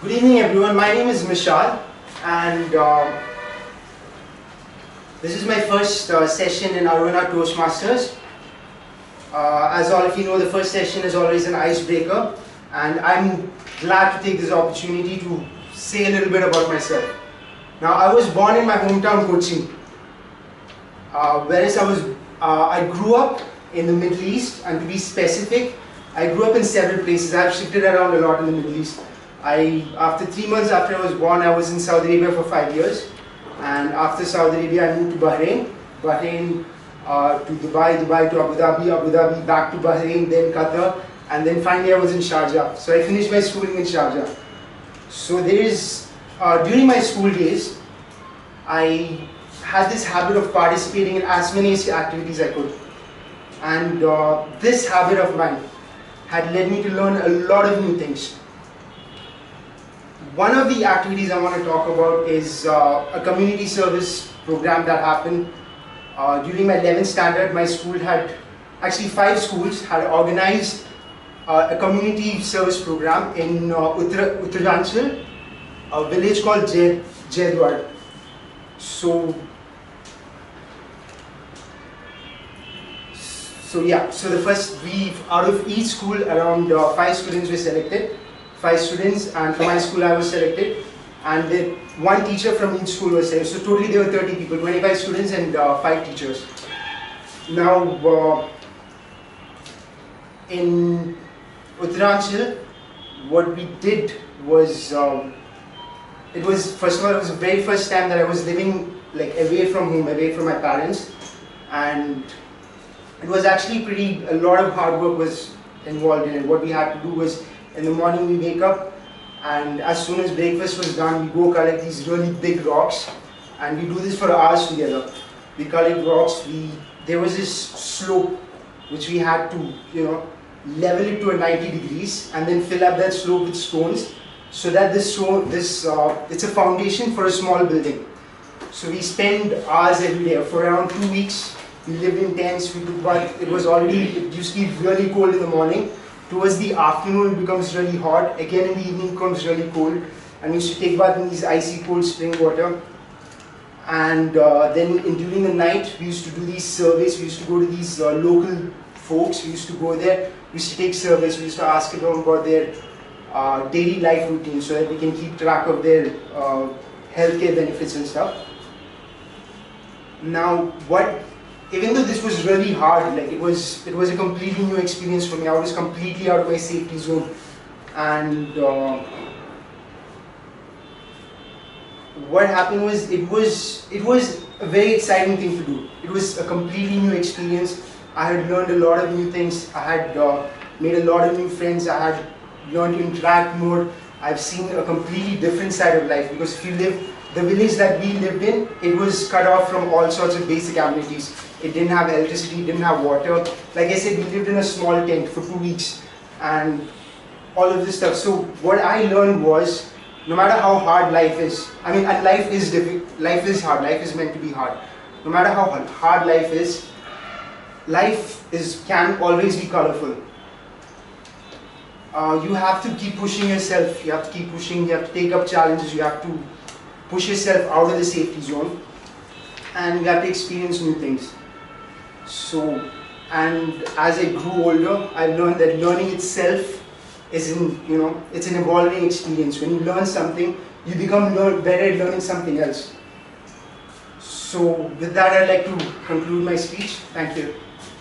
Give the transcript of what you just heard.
Good evening everyone, my name is Mishal and this is my first session in Aruna Toastmasters. As all of you know, the first session is always an icebreaker and I'm glad to take this opportunity to say a little bit about myself. Now, I was born in my hometown Kochi, whereas I grew up in the Middle East, and to be specific, I grew up in several places. I've shifted around a lot in the Middle East. After 3 months after I was born, I was in Saudi Arabia for 5 years, and after Saudi Arabia I moved to Bahrain, to Dubai, Dubai to Abu Dhabi, Abu Dhabi back to Bahrain, then Qatar, and then finally I was in Sharjah. So I finished my schooling in Sharjah. So during my school days, I had this habit of participating in as many activities I could, and this habit of mine had led me to learn a lot of new things. One of the activities I want to talk about is a community service program that happened during my 11th standard. My school had, actually 5 schools had organized a community service program in Uttaranchal, a village called Jaidwar. So the first, out of each school, around 5 students were selected. 5 students, and from my school I was selected, and then 1 teacher from each school was selected. So totally there were 30 people, 25 students and 5 teachers. Now in Uttaranchal, what we did was, first of all, it was the very first time that I was living like away from home, away from my parents, and it was actually a lot of hard work was involved in it. What we had to do was, in the morning we wake up, and as soon as breakfast was done, we go collect these really big rocks, and we do this for hours together. We collect rocks, there was this slope which we had to, level it to a 90 degrees and then fill up that slope with stones, so that it's a foundation for a small building. So we spend hours every day. For around 2 weeks, we lived in tents. It used to be really cold in the morning. Towards the afternoon it becomes really hot, again in the evening it becomes really cold, and we used to take bath in these icy cold spring water. And then during the night we used to do these surveys. We used to go to these local folks, we used to go there, we used to take surveys, we used to ask them about their daily life routine, so that we can keep track of their healthcare benefits and stuff. Now, even though this was really hard, like it was a completely new experience for me. I was completely out of my safety zone, and what happened was, it was a very exciting thing to do. It was a completely new experience. I had learned a lot of new things. I had made a lot of new friends. I had learned to interact more. I've seen a completely different side of life, because the village that we lived in, it was cut off from all sorts of basic amenities. It didn't have electricity, it didn't have water. Like I said, we lived in a small tent for 2 weeks and all of this stuff. So what I learned was, no matter how hard life is, and life is difficult, life is hard, life is meant to be hard. No matter how hard life can always be colorful. You have to keep pushing yourself, you have to keep pushing, you have to take up challenges, you have to push yourself out of the safety zone, and you have to experience new things. So, and as I grew older, I've learned that learning itself it's an evolving experience. When you learn something, you become better at learning something else. So with that, I'd like to conclude my speech. Thank you.